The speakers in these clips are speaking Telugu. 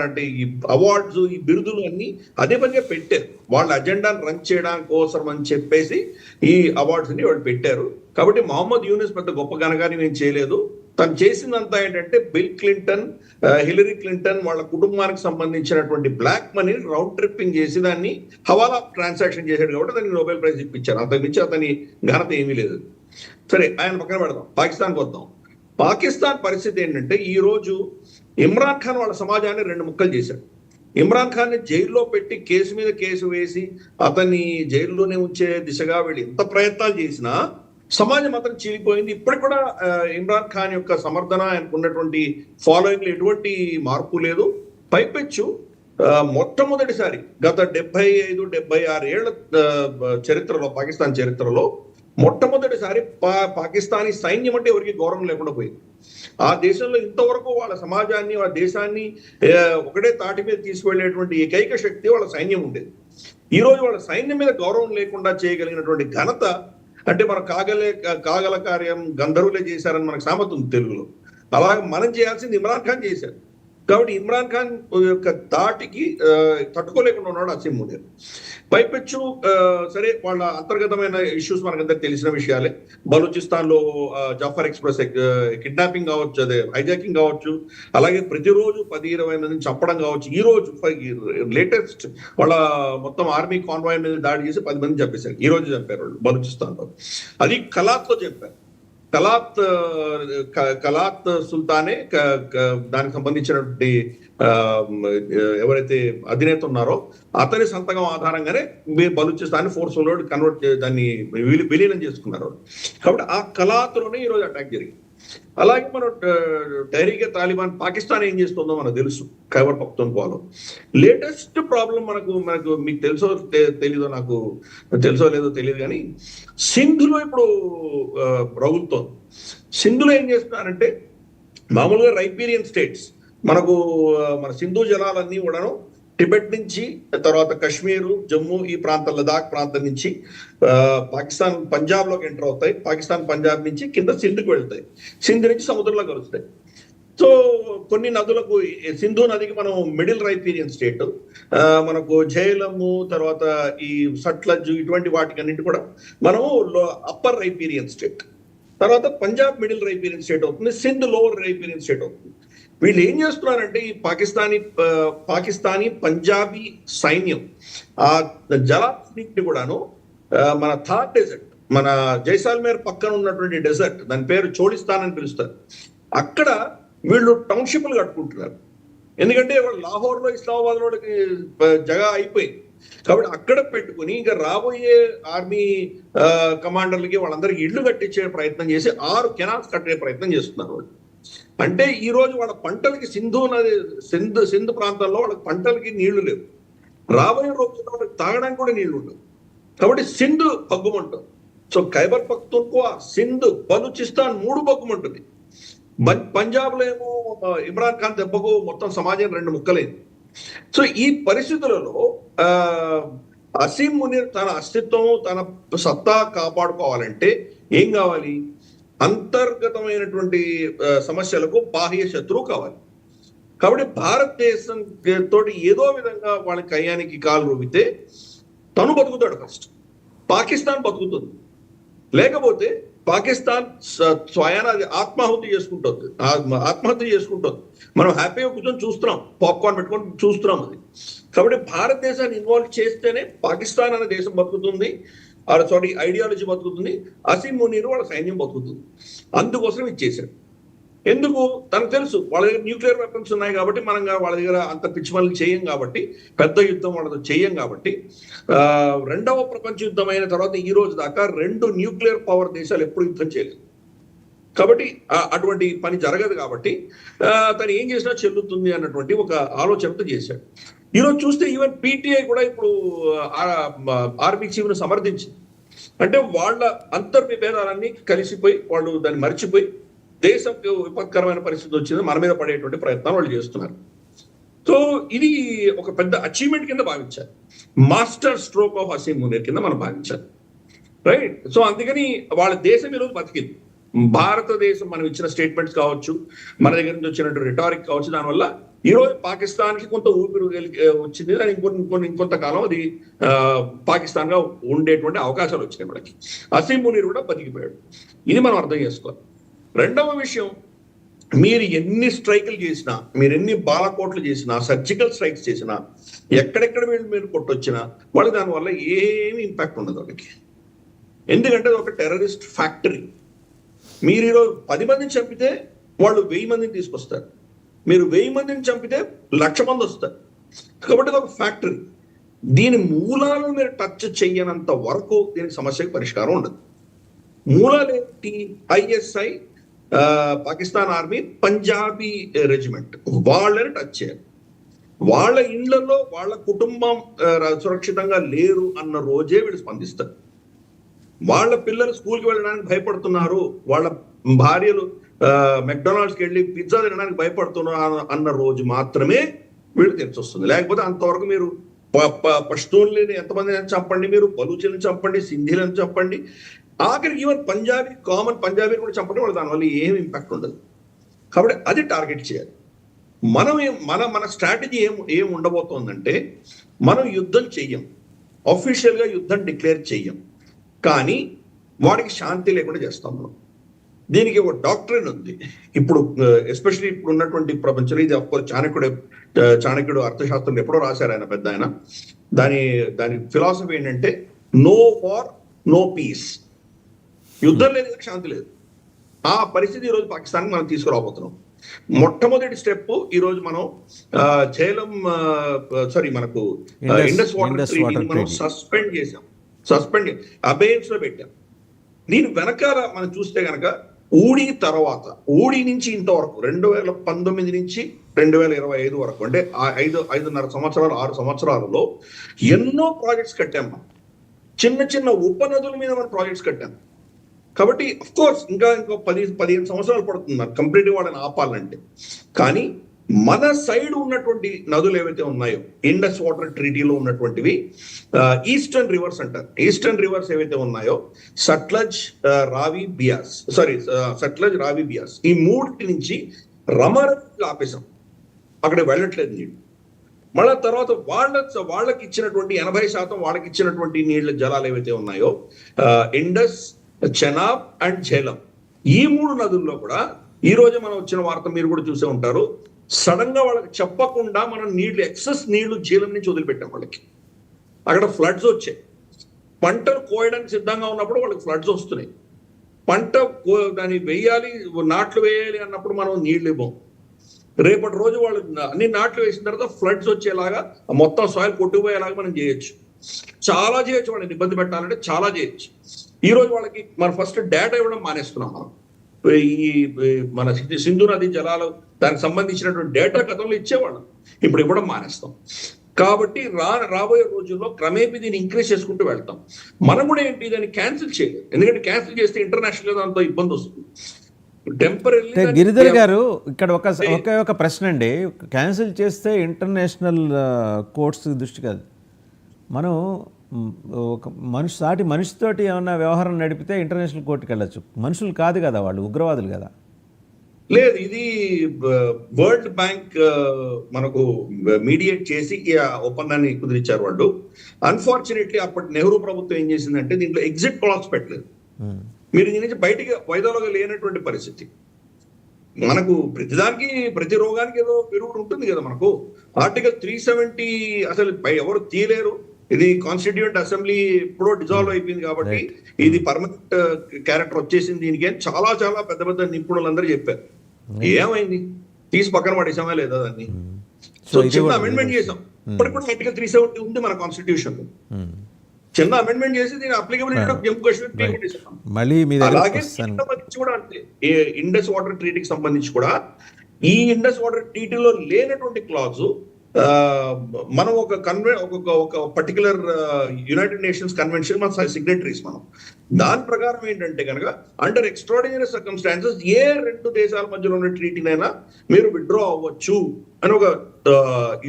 అంటే ఈ అవార్డ్స్, ఈ బిరుదులు అన్ని అదే పనిగా పెట్టారు. వాళ్ళ అజెండాను రన్ చేయడానికి కోసం అని చెప్పేసి ఈ అవార్డ్స్ ని వాళ్ళు పెట్టారు. కాబట్టి మొహమ్మద్ యూనిస్ పెద్ద గొప్ప ఘనకార్యం ఏం చేయలేదు. తను చేసిందంతా ఏంటంటే బిల్ క్లింటన్, హిలరీ క్లింటన్ వాళ్ళ కుటుంబానికి సంబంధించినటువంటి బ్లాక్ మనీని రౌండ్ ట్రిప్పింగ్ చేసి దాన్ని హవాలా ట్రాన్సాక్షన్ చేశాడు కాబట్టి దానికి నోబెల్ ప్రైజ్ ఇప్పించారు. అంతకుమించి అతని ఘనత ఏమీ లేదు. సరే, ఆయన పక్కన పెడదాం, పాకిస్తాన్కి వద్దాం. పాకిస్తాన్ పరిస్థితి ఏంటంటే ఈ రోజు ఇమ్రాన్ ఖాన్ వాళ్ళ సమాజాన్ని రెండు ముక్కలు చేశాడు. ఇమ్రాన్ ఖాన్ ని జైల్లో పెట్టి కేసు మీద కేసు వేసి అతన్ని జైల్లోనే ఉంచే దిశగా వీళ్ళు ఎంత ప్రయత్నాలు చేసినా సమాజం అతను చీలిపోయింది. ఇప్పటికి కూడా ఇమ్రాన్ ఖాన్ యొక్క సమర్థన, ఆయనకు ఉన్నటువంటి ఫాలోయింగ్ లో ఎటువంటి మార్పు లేదు. పైపెచ్చు మొట్టమొదటిసారి గత 75-76 ఏళ్ల చరిత్రలో, పాకిస్తాన్ చరిత్రలో మొట్టమొదటిసారి పాకిస్తానీ సైన్యం అంటే ఎవరికి గౌరవం లేకుండా పోయింది. ఆ దేశంలో ఇంతవరకు వాళ్ళ సమాజాన్ని, వాళ్ళ దేశాన్ని ఒకటే తాటి మీద తీసుకువెళ్ళేటువంటి ఏకైక శక్తి వాళ్ళ సైన్యం ఉండేది. ఈ రోజు వాళ్ళ సైన్యం మీద గౌరవం లేకుండా చేయగలిగినటువంటి ఘనత అంటే మన కాగల కార్యం గంధర్వులే చేశారని మనకు సామెత ఉంది తెలుగులో. అలాగే మనం చేయాల్సింది ఇమ్రాన్ ఖాన్ చేశారు. కాబట్టి ఇమ్రాన్ ఖాన్ యొక్క దాటికి తట్టుకోలేకుండా ఉన్నాడు అసీం మునీర్. పైపెచ్చు సరే, వాళ్ళ అంతర్గతమైన ఇష్యూస్ మనకందరికి తెలిసిన విషయాలే. బలూచిస్తాన్ లో జాఫర్ ఎక్స్ప్రెస్ కిడ్నాపింగ్ కావచ్చు, అదే హైజాకింగ్ కావచ్చు, అలాగే ప్రతిరోజు 10-20 మందిని చంపడం కావచ్చు. ఈ రోజు లేటెస్ట్ వాళ్ళ మొత్తం ఆర్మీ కాన్వాయ్ మీద దాడి చేసి 10 మందిని చంపేశారు. ఈ రోజు చంపారు వాళ్ళు బలూచిస్తాన్ లో. అది కలాత్ లో చంపారు. కలాత్ సుల్తానే దానికి సంబంధించినటువంటి ఎవరైతే అధినేత ఉన్నారో అతని సంతకం ఆధారంగానే బలూచిస్తాన్ని ఫోర్స్లో కన్వర్ట్ దాన్ని విలీనం చేసుకున్నారు. కాబట్టి ఆ కలాత్లోనే ఈరోజు అటాక్ జరిగింది. అలాగే మనం టహరీకే తాలిబాన్ పాకిస్తాన్ ఏం చేస్తుందో మనకు తెలుసు. ఖైబర్ పఖ్తూన్ఖ్వాలో లేటెస్ట్ ప్రాబ్లం మనకు మీకు తెలుసో తెలీదో, నాకు తెలుసో లేదో తెలియదు, కానీ సింధులో ఇప్పుడు రగులుతోంది. సింధులో ఏం చేస్తున్నారంటే మామూలుగా రైపీరియన్ స్టేట్స్ మన సింధు జలాలన్నీ కూడాను టిబెట్ నుంచి, తర్వాత కశ్మీరు, జమ్మూ, ఈ ప్రాంతం, లదాఖ్ ప్రాంతం నుంచి పాకిస్తాన్ పంజాబ్ లోకి ఎంటర్ అవుతాయి. పాకిస్తాన్ పంజాబ్ నుంచి కింద సింధుకు వెళ్తాయి. సింధు నుంచి సముద్రంలో కలుస్తాయి. సో కొన్ని నదులకు, సింధు నదికి మనం మిడిల్ రైపీరియన్ స్టేట్, మనకు ఝేలము, తర్వాత ఈ సట్లజ్, ఇటువంటి వాటికన్నింటి కూడా మనము అప్పర్ రైపీరియన్ స్టేట్. తర్వాత పంజాబ్ మిడిల్ రైపీరియన్ స్టేట్ అవుతుంది, సింధ్ లోవర్ రైపీరియన్ స్టేట్ అవుతుంది. వీళ్ళు ఏం చేస్తున్నారంటే ఈ పాకిస్తానీ పంజాబీ సైన్యం ఆ జలాన్ని కూడాను మన థార్ డెజర్ట్, మన జైసాల్మేర్ పక్కన ఉన్నటువంటి డెజర్ట్, దాని పేరు చోళిస్తాన్ అని పిలుస్తారు, అక్కడ వీళ్ళు టౌన్షిప్లు కట్టుకుంటున్నారు. ఎందుకంటే వాళ్ళు లాహోర్లో, ఇస్లామాబాద్ లో జగ అయిపోయింది. కాబట్టి అక్కడ పెట్టుకుని ఇంకా రాబోయే ఆర్మీ కమాండర్లకి వాళ్ళందరికీ ఇళ్లు కట్టించే ప్రయత్నం చేసి 6 కెనాల్స్ కట్టే ప్రయత్నం చేస్తున్నారు వాళ్ళు. అంటే ఈ రోజు వాళ్ళ పంటలకి సింధు ప్రాంతాల్లో వాళ్ళకి పంటలకి నీళ్లు లేవు. రాబోయే రోజుల్లో వాళ్ళకి తాగడానికి కూడా నీళ్లు ఉండవు. కాబట్టి సింధు పగ్గుమంటుంది. సో ఖైబర్ పఖ్తూన్ఖ్వా, సింధు, బలూచిస్తాన్ 3 పగ్గుమంటుంది. పంజాబ్ లో ఏమో ఇమ్రాన్ ఖాన్ దెబ్బకు మొత్తం సమాజం 2 ముక్కలైంది. సో ఈ పరిస్థితులలో అసీం మునీర్ తన అస్తిత్వం, తన సత్తా కాపాడుకోవాలంటే ఏం కావాలి? అంతర్గతమైనటువంటి సమస్యలకు బాహ్య శత్రువు కావాలి. కాబట్టి భారతదేశం తోటి ఏదో విధంగా వాళ్ళ కయ్యానికి కాలు రూపితే తను బతుకుతాడు ఫస్ట్, పాకిస్తాన్ బతుకుతుంది. లేకపోతే పాకిస్తాన్ స్వయాన ఆత్మహత్య చేసుకుంటుంది. మనం హ్యాపీగా కూర్చొని చూస్తున్నాం, పాప్కార్న్ పెట్టుకొని చూస్తున్నాం అది. కాబట్టి భారతదేశాన్ని ఇన్వాల్వ్ చేస్తేనే పాకిస్తాన్ అనే దేశం బతుకుతుంది, ఐడియాలజీ బతుకుతుంది, అసీం మునీర్ వాళ్ళ సైన్యం బతుకుతుంది. అందుకోసం ఇచ్చేశాడు. ఎందుకు? తనకు తెలుసు వాళ్ళ దగ్గర న్యూక్లియర్ వెపన్స్ ఉన్నాయి కాబట్టి, మనం వాళ్ళ దగ్గర అంత పిచ్చిమల్ని చేయం కాబట్టి, పెద్ద యుద్ధం వాళ్ళతో చేయం కాబట్టి. 2వ ప్రపంచ యుద్ధం అయిన తర్వాత ఈ రోజు దాకా 2 న్యూక్లియర్ పవర్ దేశాలు ఎప్పుడు యుద్ధం చేయలేదు. కాబట్టి అటువంటి పని జరగదు. కాబట్టి తను ఏం చేసినా చెల్లుతుంది అన్నటువంటి ఒక ఆలోచనతో చేశాడు. ఈరోజు చూస్తే ఈవెన్ పీటీఐ కూడా ఇప్పుడు ఆర్మీ చీఫ్ను సమర్థించింది. అంటే వాళ్ళ అంతర్విభేదాలన్నీ కలిసిపోయి వాళ్ళు దాన్ని మర్చిపోయి దేశంకి విపత్కరమైన పరిస్థితి వచ్చింది, మన మీద పడేటువంటి ప్రయత్నాలు వాళ్ళు చేస్తున్నారు. సో ఇది ఒక పెద్ద అచీవ్మెంట్ కింద భావించాలి, master stroke of Asim Munir కింద మనం భావించాలి, రైట్? సో అందుకని వాళ్ళ దేశం ఈరోజు బతికింది. భారతదేశం మనం ఇచ్చిన స్టేట్మెంట్స్ కావచ్చు, మన దగ్గర నుంచి వచ్చినటువంటి రిటారిక్ కావచ్చు, దానివల్ల ఈ రోజు పాకిస్తాన్ కి కొంత ఊపిరి వచ్చింది, దాని ఇంకొంతకాలం అది పాకిస్తాన్ గా ఉండేటువంటి అవకాశాలు వచ్చినాయి మనకి. అసీం మునీర్ కూడా బతికిపోయాడు. ఇది మనం అర్థం చేసుకోవాలి. రెండవ విషయం, మీరు ఎన్ని స్ట్రైకులు చేసినా, మీరు ఎన్ని బాలకోట్లు చేసినా, సర్జికల్ స్ట్రైక్స్ చేసినా, ఎక్కడెక్కడ మీరు కొట్టొచ్చినా వాళ్ళకి దానివల్ల ఏమి ఇంపాక్ట్ ఉండదు వాళ్ళకి. ఎందుకంటే అది ఒక టెర్రరిస్ట్ ఫ్యాక్టరీ. మీరు ఈరోజు 10 మందిని చంపితే వాళ్ళు 1000 మందిని తీసుకొస్తారు, మీరు 1000 మందిని చంపితే 1,00,000 మంది వస్తారు. కాబట్టి అది ఒక ఫ్యాక్టరీ. దీని మూలాలను మీరు టచ్ చెయ్యనంత వరకు దీనికి సమస్యకు పరిష్కారం ఉండదు. మూలాలు ఏంటి? ISI, Pakistan army, Punjabi regiment, వాళ్ళని టచ్ చేయాలి. వాళ్ళ ఇళ్లలో వాళ్ళ కుటుంబం సురక్షితంగా లేరు అన్న రోజే వీళ్ళు స్పందిస్తారు. వాళ్ళ పిల్లలు స్కూల్కి వెళ్ళడానికి భయపడుతున్నారు, వాళ్ళ భార్యలు మెక్డొనాల్డ్స్కి వెళ్ళి పిజ్జా తినడానికి భయపడుతున్నారు అన్న రోజు మాత్రమే వీళ్ళు తెలిసొస్తుంది. లేకపోతే అంతవరకు మీరు పష్తూన్లని ఎంతమందిని చంపండి, మీరు బలూచీలను చంపండి, సింధీలను చంపండి, ఆఖరికి ఈవెన్ పంజాబీ, కామన్ పంజాబీని కూడా చంపడం వాళ్ళు దానివల్ల ఏం ఇంపాక్ట్ ఉండదు. కాబట్టి అది టార్గెట్ చేయాలి. మన స్ట్రాటజీ ఏం ఉండబోతోందంటే, మనం యుద్ధం చెయ్యం, అఫీషియల్ గా యుద్ధం డిక్లేర్ చెయ్యం, కానీ వాడికి శాంతి లేకుండా చేస్తాం మనం. దీనికి ఒక డాక్ట్రిన్ ఉంది ఇప్పుడు, ఎస్పెషల్లీ ఇప్పుడు ఉన్నటువంటి ప్రపంచంలో. ఇది అఫ్కోర్స్ చాణక్యుడు అర్థశాస్త్రం ఎప్పుడో రాశారు ఆయన, పెద్ద ఆయన. దాని ఫిలాసఫీ ఏంటంటే, నో వార్ నో పీస్. యుద్ధం లేదు, శాంతి లేదు. ఆ పరిస్థితి ఈరోజు పాకిస్తాన్ మనం తీసుకురాబోతున్నాం. మొట్టమొదటి స్టెప్ ఈరోజు మనం మనకు ఇండస్ వాటర్ ట్రీటీని మనం సస్పెండ్ అబేయన్స్ లో పెట్టాం. దీని వెనకాల మనం చూస్తే కనుక ఊడి నుంచి ఇంతవరకు 2019 నుంచి 2025 వరకు, అంటే 5.5 సంవత్సరాలు 6 సంవత్సరాలలో ఎన్నో ప్రాజెక్ట్స్ కట్టాం మనం. చిన్న ఉపనదుల మీద మనం ప్రాజెక్ట్స్ కట్టాం. కాబట్టి అఫ్ కోర్స్ ఇంకా 10-15 సంవత్సరాలు పడుతుంది కంప్లీట్గా వాళ్ళని ఆపాలంటే. కానీ మన సైడ్ ఉన్నటువంటి నదులు ఏవైతే ఉన్నాయో, ఇండస్ వాటర్ ట్రీటీలో ఉన్నటువంటివి ఈస్టర్న్ రివర్స్ అంటారు. ఈస్టర్న్ రివర్స్ ఏవైతే ఉన్నాయో, సట్లజ్, రావి, బియాస్, ఈ మూడింటి నుంచి రమరకి ఆపేశాం, అక్కడ వెళ్ళట్లేదు నీళ్ళు. మళ్ళా తర్వాత వాళ్ళకి ఇచ్చినటువంటి 80% వాళ్ళకి ఇచ్చినటువంటి నీళ్ళ జలాలు ఏవైతే ఉన్నాయో, ఇండస్, చెనాబ్ అండ్ ఝేలం, ఈ 3 నదుల్లో కూడా ఈ రోజు మనం వచ్చిన వార్త మీరు కూడా చూసే ఉంటారు, సడన్ గా వాళ్ళకి చెప్పకుండా మనం ఎక్సెస్ నీళ్లు ఝేలం నుంచి వదిలిపెట్టాం వాళ్ళకి. అక్కడ ఫ్లడ్స్ వచ్చాయి. పంటలు కోయడానికి సిద్ధంగా ఉన్నప్పుడు వాళ్ళకి ఫ్లడ్స్ వస్తున్నాయి. దాన్ని నాట్లు వేయాలి అన్నప్పుడు మనం నీళ్లు ఇవ్వం. రేపటి రోజు వాళ్ళు అన్ని నాట్లు వేసిన తర్వాత ఫ్లడ్స్ వచ్చేలాగా మొత్తం సాయిల్ కొట్టుకుపోయేలాగా మనం చేయొచ్చు, చాలా చేయొచ్చు. వాళ్ళని ఇబ్బంది పెట్టాలంటే చాలా చేయొచ్చు. ఈ రోజు వాళ్ళకి మనం ఫస్ట్ డేటా ఇవ్వడం మానేస్తున్నాం. మనం మన సింధు నది జలాలు దానికి సంబంధించినటువంటి డేటా గతంలో ఇచ్చేవాళ్ళం, ఇప్పుడు ఇవ్వడం మానేస్తాం. కాబట్టి రాబోయే రోజుల్లో క్రమేపీ దీన్ని ఇంక్రీజ్ చేసుకుంటూ వెళ్తాం. మనం కూడా ఏంటి, దాన్ని క్యాన్సిల్ చేయలేదు. ఎందుకంటే క్యాన్సిల్ చేస్తే ఇంటర్నేషనల్ గా దాంతో ఇబ్బంది వస్తుంది. గిరిధర్ గారు, ఇక్కడ ఒక ప్రశ్న అండి. క్యాన్సిల్ చేస్తే ఇంటర్నేషనల్ కోర్ట్స్ దృష్టి కాదు, మనం ఒక సాటి మనిషితోటి ఏమన్నా వ్యవహారం నడిపితే ఇంటర్నేషనల్ కోర్టుకి వెళ్ళచ్చు. మనుషులు కాదు కదా, వాళ్ళు ఉగ్రవాదులు కదా. లేదు, ఇది వరల్డ్ బ్యాంక్ మనకు మీడియేట్ చేసి ఈ ఒప్పందాన్ని కుదిరించారు వాళ్ళు. అన్ఫార్చునేట్లీ అప్పటి నెహ్రూ ప్రభుత్వం ఏం చేసిందంటే, దీంట్లో ఎగ్జిట్ క్లాస్ పెట్టలేదు. మీరు దీని నుంచి బయటికి వైదొలగా లేనటువంటి పరిస్థితి. మనకు ప్రతిదానికి, ప్రతి రోగానికి ఏదో విరుగుడు ఉంటుంది కదా. మనకు ఆర్టికల్ 370 అసలు ఎవరు తీయలేరు. ఇది కాన్స్టిట్యూయెంట్ అసెంబ్లీ ఎప్పుడో డిజాల్వ్ అయిపోయింది కాబట్టి ఇది పర్మనెంట్ క్యారెక్టర్ వచ్చేసింది దీనికి అని చాలా పెద్ద నిపుణులందరూ చెప్పారు. ఏమైంది, తీసి పక్కన పడేసామా లేదా దాన్ని? సో చిన్న అమెండ్మెంట్ చేసాం. ఇప్పటిప్పుడు ఆర్టికల్ 370 ఉంది మన కాన్స్టిట్యూషన్. చిన్న అమెండ్మెంట్ చేసి దీని అప్లికబిలిటీ ఆఫ్ జమ్మూ కాశ్మీర్. అలాగే సంబంధించి కూడా అంతే, ఇండస్ వాటర్ ట్రీటీకి సంబంధించి కూడా ఈ ఇండస్ వాటర్ ట్రీటీలో లేనటువంటి క్లాజు మనం ఒక పర్టికులర్ యునైటెడ్ నేషన్స్ కన్వెన్షన్ మన సిగ్నేటరీస్. మనం దాని ప్రకారం ఏంటంటే కనుక అండర్ ఎక్స్ట్రాడినరీ సర్కమ్స్టాన్సెస్ ఏ 2 దేశాల మధ్యలో ఉన్న ట్రీటీనైనా మీరు విత్డ్రా అవ్వచ్చు అని ఒక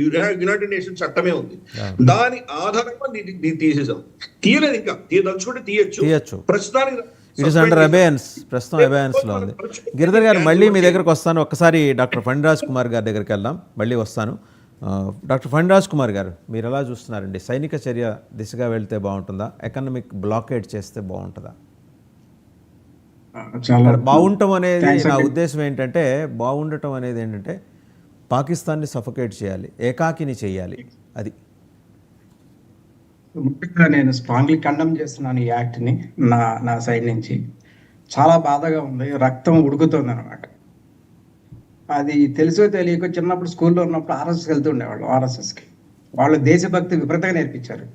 యునైటెడ్ నేషన్స్ చట్టమే ఉంది. దాని ఆధారంగా తీసేసాం. తీయలేదు, ఇంకా తీయదలుచుకుంటే తీయచ్చు. ప్రస్తుతానికి ఇట్ ఇస్ అండర్ అబేయన్స్, ప్రస్తుతం అబేయన్స్లో ఉంది. గిరిధర్ గారు మళ్ళీ మీ దగ్గరకు వస్తాను. ఒక్కసారి డాక్టర్ ఫణిరాజ్ కుమార్ గారి దగ్గరికి వెళ్దాం, మళ్ళీ వస్తాను. డాక్టర్ ఫణిరాజ్ కుమార్ గారు, మీరు ఎలా చూస్తున్నారండి? సైనిక చర్య దిశగా వెళ్తే బాగుంటుందా, ఎకనామిక్ బ్లాకేడ్ చేస్తే బాగుంటుందా? చాలా బాగుండటం అనేది నా ఉద్దేశం ఏంటంటే, బాగుండటం అనేది ఏంటంటే పాకిస్తాన్ని సఫోకేట్ చేయాలి, ఏకాకిని చేయాలి. అది ముఖ్యంగా నేను స్ట్రాంగ్లీ కండమ్ చేస్తున్నాను ఈ యాక్ట్ని. నా సైడ్ నుంచి చాలా బాధగా ఉంది, రక్తం ఉడుకుతుంది అనమాట. అది తెలుసో తెలియక చిన్నప్పుడు స్కూల్లో ఉన్నప్పుడు ఆర్ఎస్ఎస్ వెళ్తుండేవాళ్ళు. ఆర్ఎస్ఎస్కి వాళ్ళు దేశభక్తి విపరీతంగా నేర్పించారు.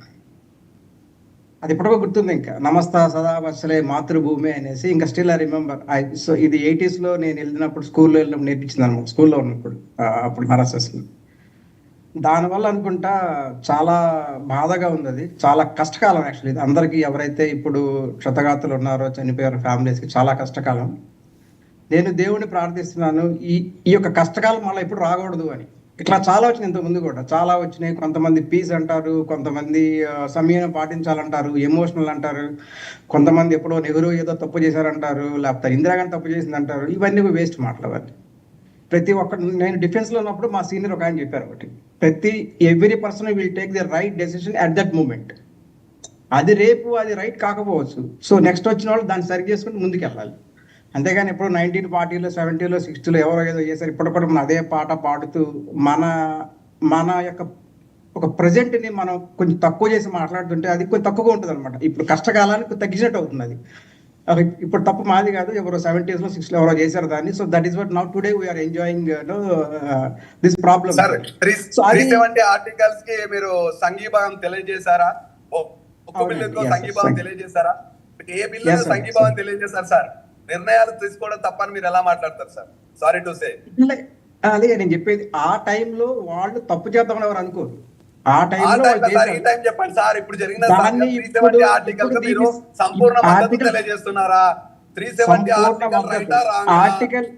అది ఇప్పటికో గుర్తుంది. ఇంకా నమస్తా సదా వత్సలే మాతృభూమి అనేసి ఇంకా స్టిల్ ఐ రిమెంబర్. సో ఇది 80s నేను వెళ్ళినప్పుడు స్కూల్లో వెళ్ళినప్పుడు నేర్పించింది అనమాట. స్కూల్లో ఉన్నప్పుడు అప్పుడు ఆర్ఎస్ఎస్లో. దానివల్ల అనుకుంటా చాలా బాధగా ఉంది. అది చాలా కష్టకాలం యాక్చువల్లీ. ఇది అందరికీ ఎవరైతే ఇప్పుడు క్షతగాతులు ఉన్నారో, చనిపోయారో ఫ్యామిలీస్కి చాలా కష్టకాలం. నేను దేవుడిని ప్రార్థిస్తున్నాను ఈ యొక్క కష్టకాలం మళ్ళీ ఎప్పుడు రాకూడదు అని. ఇట్లా చాలా వచ్చినాయి, ఇంత ముందు కూడా చాలా వచ్చినాయి. కొంతమంది పీస్ అంటారు, కొంతమంది సమయం పాటించాలంటారు, ఎమోషనల్ అంటారు, కొంతమంది ఎప్పుడో నెహ్రూ ఏదో తప్పు చేశారంటారు, లేకపోతే ఇందిరాగాంధీ తప్పు చేసింది అంటారు. ఇవన్నీ వేస్ట్ మాటలు అవన్నీ. ప్రతి ఒక్క నేను డిఫెన్స్లో ఉన్నప్పుడు మా సీనియర్ ఒక ఆయన చెప్పారు ఒకటి, every person will take the right decision at that moment. అది రేపు అది రైట్ కాకపోవచ్చు. సో నెక్స్ట్ వచ్చిన వాళ్ళు దాన్ని సరి చేసుకుని ముందుకు వెళ్ళాలి. అంతేగాని ఎప్పుడు 1940s, 70s, 60s ఎవరో ఏదో చేశారు, ఇప్పుడు కూడా మనం అదే పాట పాడుతూ మన యొక్క ఒక ప్రజెంట్ని మనం కొంచెం తక్కువ చేసి మాట్లాడుతుంటే అది కొంచెం తక్కువగా ఉంటుంది అనమాట. ఇప్పుడు కష్టకాలానికి తగ్గినట్టు అవుతుంది అది. ఇప్పుడు తప్పు మాది కాదు, ఎవరో 70s, 60s ఎవరో చేశారు దాన్ని. So that is what now today we are enjoying this problem. Articles కి మీరు సంఘీభావం తెలియజేశారా? ఒక్క బిల్లుతో సంఘీభావం తెలియజేశారా? ఏ బిల్లు సంఘీభావం తెలియజేశారు సార్? నిర్ణయాలు తీసుకోవడం తప్పని మీరు ఎలా మాట్లాడతారు సార్? Sorry to say. అదే నేను చెప్పేది, ఆ టైంలో వాళ్ళు తప్పు చేద్దామని ఎవరు అనుకోరు. ఆ టైంలో చెప్పండి సార్. ఇప్పుడు జరిగిన ఆర్టికల్ మీరు సంపూర్ణ మద్దతు తెలియజేస్తున్నారా? 370 ఆర్టికల్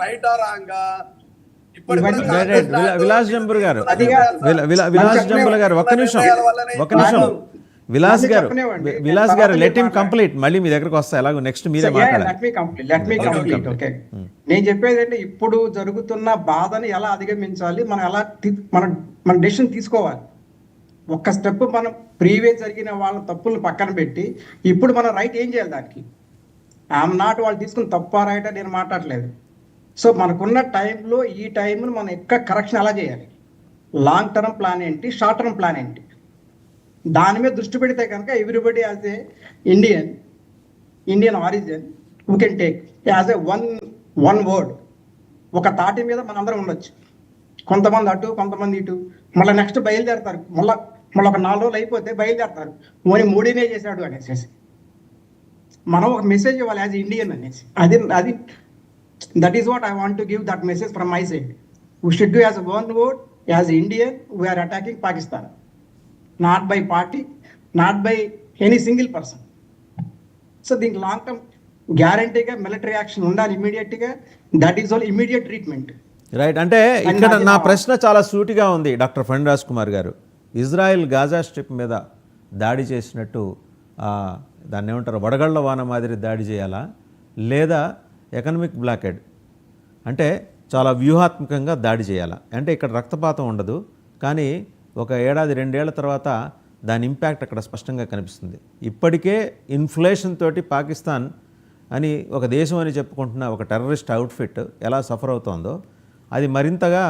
రైటా రాంగా? విలాస్ జంబుల్ గారు, ఒక్క నిమిషం విలాస్ గారు లెట్ హిమ్ కంప్లీట్. మళ్ళీ మీ దగ్గరకు వస్తా, ఎలాగో నెక్స్ట్ మీరే మాట్లాడాలి. నేను చెప్పేది అంటే ఇప్పుడు జరుగుతున్న బాధని ఎలా అధిగమించాలి, మనం ఎలా మన డెసిషన్ తీసుకోవాలి. ఒక్క స్టెప్ మనం ప్రీవియస్ జరిగిన వాళ్ళ తప్పులను పక్కన పెట్టి ఇప్పుడు మనం రైట్ ఏం చేయాలి దానికి. ఐఎమ్ నాట్ వాళ్ళు తీసుకుని తప్ప రైట్ నేను మాట్లాడలేదు. సో మనకున్న టైంలో ఈ టైంను మనం ఎక్కడ కరెక్షన్ ఎలా చేయాలి, లాంగ్ టర్మ్ ప్లాన్ ఏంటి, షార్ట్ టర్మ్ ప్లాన్ ఏంటి, దాని మీద దృష్టి పెడితే కనుక everybody as a Indian origin we can take as a one word, ఒక తాటి మీద మనందరం ఉండొచ్చు. కొంతమంది అటు, కొంతమంది ఇటు, మళ్ళీ నెక్స్ట్ బయలుదేరతారు. మళ్ళీ ఒక 4 రోజులు అయిపోతే బయలుదేరతారు, మోడీనే చేశాడు అనేసి. మనం ఒక మెసేజ్ ఇవ్వాలి యాజ్ ఇండియన్ అనేసి. అది that is what I want to give that message from my side. We should do as one word, as Indian we are attacking Pakistan, not by party, not by any single person. So దీనికి లాంగ్ టర్మ్ గ్యారంటీగా మిలిటరీ యాక్షన్ ఉండాలి ఇమీడియట్గా. That is all immediate treatment. Right. అంటే ఇక్కడ నా ప్రశ్న చాలా సూటిగా ఉంది డాక్టర్ ఫణిరాజ్ కుమార్ గారు. ఇజ్రాయెల్ గాజా స్ట్రిప్ మీద దాడి చేసినట్టు దాన్ని ఏమంటారు, వడగళ్ల వాన మాదిరి దాడి చేయాలా, లేదా ఎకనామిక్ బ్లాకెడ్ అంటే చాలా వ్యూహాత్మకంగా దాడి చేయాలా? అంటే ఇక్కడ రక్తపాతం ఉండదు, కానీ ఒక 1-2 ఏళ్ల తర్వాత దాని ఇంపాక్ట్ అక్కడ స్పష్టంగా కనిపిస్తుంది. ఇప్పటికే ఇన్ఫ్లేషన్ తోటి పాకిస్తాన్ అని ఒక దేశం అని చెప్పుకుంటున్న ఒక టెర్రరిస్ట్ అవుట్ఫిట్ ఎలా సఫర్ అవుతోందో అది మరింతగా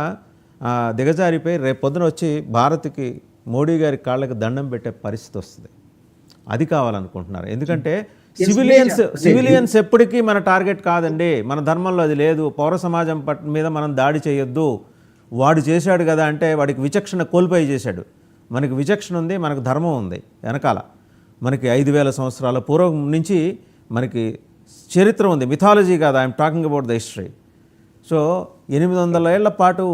దిగజారిపోయి రేపు పొద్దున వచ్చి భారత్కి మోడీ గారి కాళ్ళకి దండం పెట్టే పరిస్థితి వస్తుంది. అది కావాలనుకుంటున్నారు. ఎందుకంటే సివిలియన్స్ ఎప్పటికీ మన టార్గెట్ కాదండి, మన ధర్మంలో అది లేదు. పౌర సమాజం మీద మనం దాడి చేయొద్దు. వాడు చేశాడు కదా అంటే వాడికి విచక్షణ కోల్పోయి చేశాడు. మనకి విచక్షణ ఉంది, మనకు ధర్మం ఉంది వెనకాల. మనకి 5000 సంవత్సరాల పూర్వం నుంచి మనకి చరిత్ర ఉంది, మిథాలజీ కాదు. I'm talking about the history. So 800 ఏళ్ల పాటు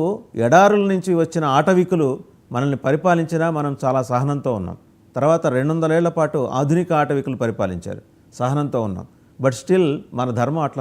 ఎడారుల నుంచి వచ్చిన ఆటవికులు మనల్ని పరిపాలించినా మనం చాలా సహనంతో ఉన్నాం. తర్వాత 200 ఏళ్ల పాటు ఆధునిక ఆటవికులు పరిపాలించారు, సహనంతో ఉన్నాం. బట్ స్టిల్ మన ధర్మం అట్లా